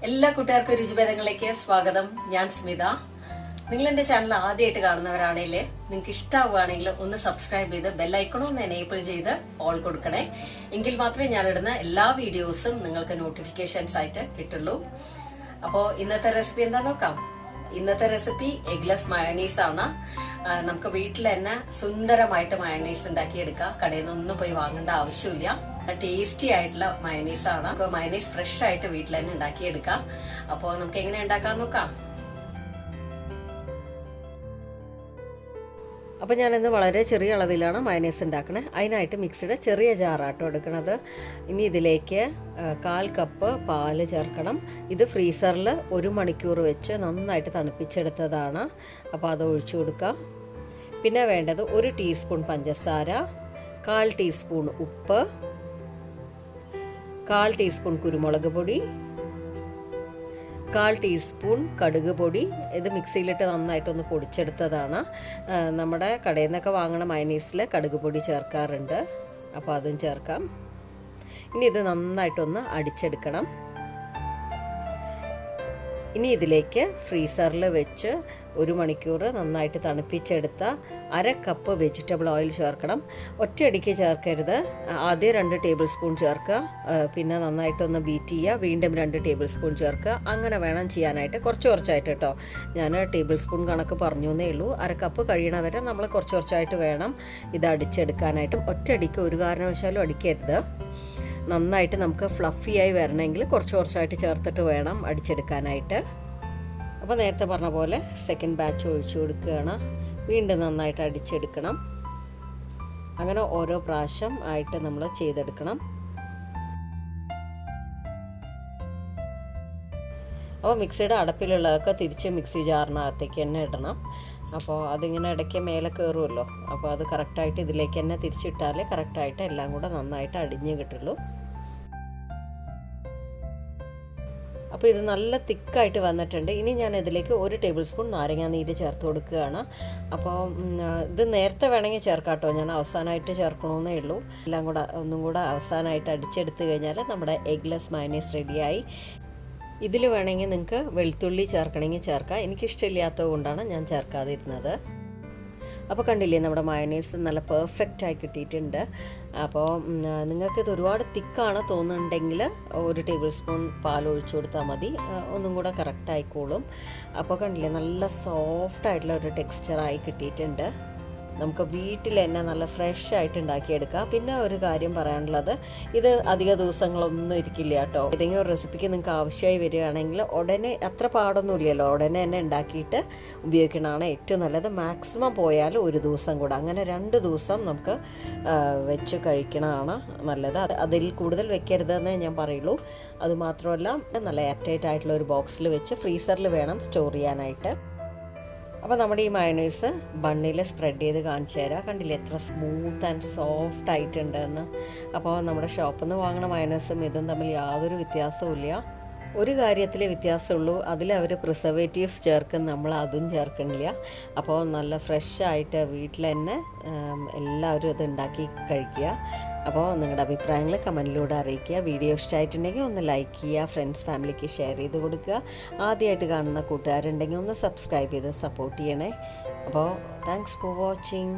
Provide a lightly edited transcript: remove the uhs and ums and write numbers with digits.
എല്ലാ കൂട്ടുകാർക്കും രുചിഭേദങ്ങളിലേക്ക് സ്വാഗതം. ഞാൻ സ്മിത. നിങ്ങൾ എന്റെ ചാനൽ ആദ്യമായിട്ട് കാണുന്നവരാണെങ്കിൽ നിങ്ങൾക്ക് ഇഷ്ടമാവുകയാണെങ്കിൽ ഒന്ന് സബ്സ്ക്രൈബ് ചെയ്ത് ബെല്ലൈക്കണോ ഒന്ന് എനേബിൾ ചെയ്ത് ഓൾ കൊടുക്കണേ. എങ്കിൽ മാത്രമേ ഞാൻ ഇടുന്ന എല്ലാ വീഡിയോസും നിങ്ങൾക്ക് നോട്ടിഫിക്കേഷൻസ് ആയിട്ട് കിട്ടുള്ളൂ. അപ്പോ ഇന്നത്തെ റെസിപ്പി എന്താ നോക്കാം. ഇന്നത്തെ റെസിപ്പി എഗ്ലെസ് മയോണൈസ് ആണ്. നമുക്ക് വീട്ടിൽ തന്നെ സുന്ദരമായിട്ട് മയോണൈസ് ഉണ്ടാക്കിയെടുക്കാം. കടയിൽ നിന്നൊന്നും പോയി വാങ്ങേണ്ട ആവശ്യമില്ല. ടേസ്റ്റി ആയിട്ടുള്ള മയോണൈസ് ആണ്. മയോണൈസ് ഫ്രഷ് ആയിട്ട് വീട്ടിൽ തന്നെ ഉണ്ടാക്കിയെടുക്കാം. അപ്പോ നമുക്ക് എങ്ങനെ ഉണ്ടാക്കാൻ നോക്കാം. അപ്പോൾ ഞാനിന്ന് വളരെ ചെറിയ അളവിലാണ് മയോണൈസ് ഉണ്ടാക്കുന്നത്. അതിനായിട്ട് മിക്സിയുടെ ചെറിയ ജാറാട്ടോ എടുക്കുന്നത്. ഇനി ഇതിലേക്ക് 1/4 കപ്പ് പാല് ചേർക്കണം. ഇത് ഫ്രീസറിൽ 1 മണിക്കൂർ വെച്ച് നന്നായിട്ട് തണുപ്പിച്ചെടുത്തതാണ്. അപ്പോൾ അത് ഒഴിച്ചു കൊടുക്കാം. പിന്നെ വേണ്ടത് 1 ടീസ്പൂൺ പഞ്ചസാര, 1/4 ടീസ്പൂൺ ഉപ്പ്, 1/4 ടീസ്പൂൺ കുരുമുളക് പൊടി, 1/4 ടീസ്പൂൺ കടുക് പൊടി. ഇത് മിക്സിയിലിട്ട് നന്നായിട്ടൊന്ന് പൊടിച്ചെടുത്തതാണ്. നമ്മുടെ കടയിൽ നിന്നൊക്കെ വാങ്ങണ മയോണൈസിൽ കടുക് പൊടി ചേർക്കാറുണ്ട്. അപ്പോൾ അതും ചേർക്കാം. ഇനി ഇത് നന്നായിട്ടൊന്ന് അടിച്ചെടുക്കണം. ഇനി ഇതിലേക്ക് ഫ്രീസറിൽ വെച്ച് 1 മണിക്കൂർ നന്നായിട്ട് തണുപ്പിച്ചെടുത്ത 1/2 കപ്പ് വെജിറ്റബിൾ ഓയിൽ ചേർക്കണം. ഒറ്റയടിക്ക് ചേർക്കരുത്. ആദ്യം 2 ടേബിൾ സ്പൂൺ ചേർക്കുക. പിന്നെ നന്നായിട്ടൊന്ന് ബീറ്റ് ചെയ്യുക. വീണ്ടും 2 ടേബിൾ സ്പൂൺ ചേർക്കുക. അങ്ങനെ വേണം ചെയ്യാനായിട്ട്. കുറച്ചായിട്ട് കേട്ടോ. ഞാൻ ടേബിൾ സ്പൂൺ കണക്ക് പറഞ്ഞു എന്നേ ഉള്ളൂ. 1/2 കപ്പ് കഴിയണ വരെ നമ്മൾ കുറച്ചായിട്ട് വേണം ഇത് അടിച്ചെടുക്കാനായിട്ടും. ഒറ്റയടിക്ക് ഒരു കാരണവശാലും അടിക്കരുത്. നന്നായിട്ട് നമുക്ക് ഫ്ലഫിയായി വരണമെങ്കിൽ കുറച്ചായിട്ട് ചേർത്തിട്ട് വേണം അടിച്ചെടുക്കാനായിട്ട്. അപ്പോൾ നേരത്തെ പറഞ്ഞ പോലെ സെക്കൻഡ് ബാച്ച് ഒഴിച്ചു കൊടുക്കുകയാണ്. വീണ്ടും നന്നായിട്ട് അടിച്ചെടുക്കണം. അങ്ങനെ ഓരോ പ്രാവശ്യം ആയിട്ട് നമ്മൾ ചെയ്തെടുക്കണം. അപ്പോൾ മിക്സിയുടെ അടപ്പിലുള്ളതൊക്കെ തിരിച്ച് മിക്സി ജാറിനകത്തേക്ക് തന്നെ ഇടണം. അപ്പോൾ അതിങ്ങനെ ഇടയ്ക്ക് മേലെ കയറുമല്ലോ. അപ്പോൾ അത് കറക്റ്റായിട്ട് ഇതിലേക്ക് തന്നെ തിരിച്ചിട്ടാലേ കറക്റ്റായിട്ട് എല്ലാം കൂടെ നന്നായിട്ട് അടിഞ്ഞ് കിട്ടുള്ളൂ. അപ്പോൾ ഇത് നല്ല തിക്കായിട്ട് വന്നിട്ടുണ്ട്. ഇനി ഞാൻ ഇതിലേക്ക് 1 ടേബിൾ സ്പൂൺ നാരങ്ങാ നീര് ചേർത്ത് കൊടുക്കുകയാണ്. അപ്പോൾ ഇത് നേരത്തെ വേണമെങ്കിൽ ചേർക്കാം കേട്ടോ. ഞാൻ അവസാനമായിട്ട് ചേർക്കണമെന്നേ ഉള്ളൂ. എല്ലാം കൂടെ ഒന്നും കൂടെ അവസാനമായിട്ട് അടിച്ചെടുത്ത് കഴിഞ്ഞാൽ നമ്മുടെ എഗ്ലെസ് മയോണൈസ് റെഡിയായി. ഇതിൽ വേണമെങ്കിൽ നിങ്ങൾക്ക് വെളുത്തുള്ളി ചേർക്കണമെങ്കിൽ ചേർക്കാം. എനിക്കിഷ്ടമില്ലാത്തത് കൊണ്ടാണ് ഞാൻ ചേർക്കാതിരുന്നത്. അപ്പോൾ കണ്ടില്ലേ, നമ്മുടെ മയോണൈസ് നല്ല പെർഫെക്റ്റായി കിട്ടിയിട്ടുണ്ട്. അപ്പോൾ നിങ്ങൾക്കിത് ഒരുപാട് തിക്കാണ് തോന്നുന്നുണ്ടെങ്കിൽ 1 ടേബിൾ സ്പൂൺ പാൽ ഒഴിച്ചു കൊടുത്താൽ മതി. ഒന്നും കൂടെ കറക്റ്റായിക്കോളും. അപ്പോൾ കണ്ടില്ലേ, നല്ല സോഫ്റ്റായിട്ടുള്ള ഒരു ടെക്സ്ചറായി കിട്ടിയിട്ടുണ്ട്. നമുക്ക് വീട്ടിൽ തന്നെ നല്ല ഫ്രഷ് ആയിട്ട് ഉണ്ടാക്കിയെടുക്കാം. പിന്നെ ഒരു കാര്യം പറയാനുള്ളത്, ഇത് അധിക ദിവസങ്ങളൊന്നും ഇരിക്കില്ല കേട്ടോ. ഏതെങ്കിലും ഒരു റെസിപ്പിക്ക് നിങ്ങൾക്ക് ആവശ്യമായി വരികയാണെങ്കിൽ ഉടനെ, അത്ര പാടൊന്നുമില്ലല്ലോ, ഉടനെ തന്നെ ഉണ്ടാക്കിയിട്ട് ഉപയോഗിക്കണതാണ് ഏറ്റവും നല്ലത്. മാക്സിമം പോയാൽ 1 ദിവസം കൂടെ, അങ്ങനെ 2 ദിവസം നമുക്ക് വെച്ച് കഴിക്കണതാണ് നല്ലത്. അതിൽ കൂടുതൽ വെക്കരുതെന്നേ ഞാൻ പറയുള്ളൂ. അതുമാത്രമല്ല, നല്ല എയർടൈറ്റ് ആയിട്ടുള്ള ഒരു ബോക്സിൽ വെച്ച് ഫ്രീസറിൽ വേണം സ്റ്റോർ ചെയ്യാനായിട്ട്. അപ്പോൾ നമ്മുടെ ഈ മയോണൈസ് ബണ്ണിൽ സ്പ്രെഡ് ചെയ്ത് കാണിച്ചു തരാം. കണ്ടില്ലേ എത്ര സ്മൂത്ത് ആൻഡ് സോഫ്റ്റ് ആയിട്ടുണ്ടെന്ന്. അപ്പോൾ നമ്മുടെ ഷോപ്പിൽ നിന്ന് വാങ്ങുന്ന മയോണൈസും ഇതും തമ്മിൽ യാതൊരു വ്യത്യാസവും ഇല്ല. ഒരു കാര്യത്തിലേ വ്യത്യാസമുള്ളൂ, അതിൽ അവർ പ്രിസർവേറ്റീവ്സ് ചേർക്കും, നമ്മൾ അതും ചേർക്കണില്ല. അപ്പോൾ നല്ല ഫ്രഷായിട്ട് വീട്ടിൽ തന്നെ എല്ലാവരും ഇത് ഉണ്ടാക്കി കഴിക്കുക. അപ്പോൾ നിങ്ങളുടെ അഭിപ്രായങ്ങൾ കമൻറ്റിലൂടെ അറിയിക്കുക. വീഡിയോ ഇഷ്ടമായിട്ടുണ്ടെങ്കിൽ ഒന്ന് ലൈക്ക് ചെയ്യുക, ഫ്രണ്ട്സ് ഫാമിലിക്ക് ഷെയർ ചെയ്ത് കൊടുക്കുക. ആദ്യമായിട്ട് കാണുന്ന കൂട്ടുകാരുണ്ടെങ്കിൽ ഒന്ന് സബ്സ്ക്രൈബ് ചെയ്ത് സപ്പോർട്ട് ചെയ്യണേ. അപ്പോൾ താങ്ക്സ് ഫോർ വാച്ചിങ്.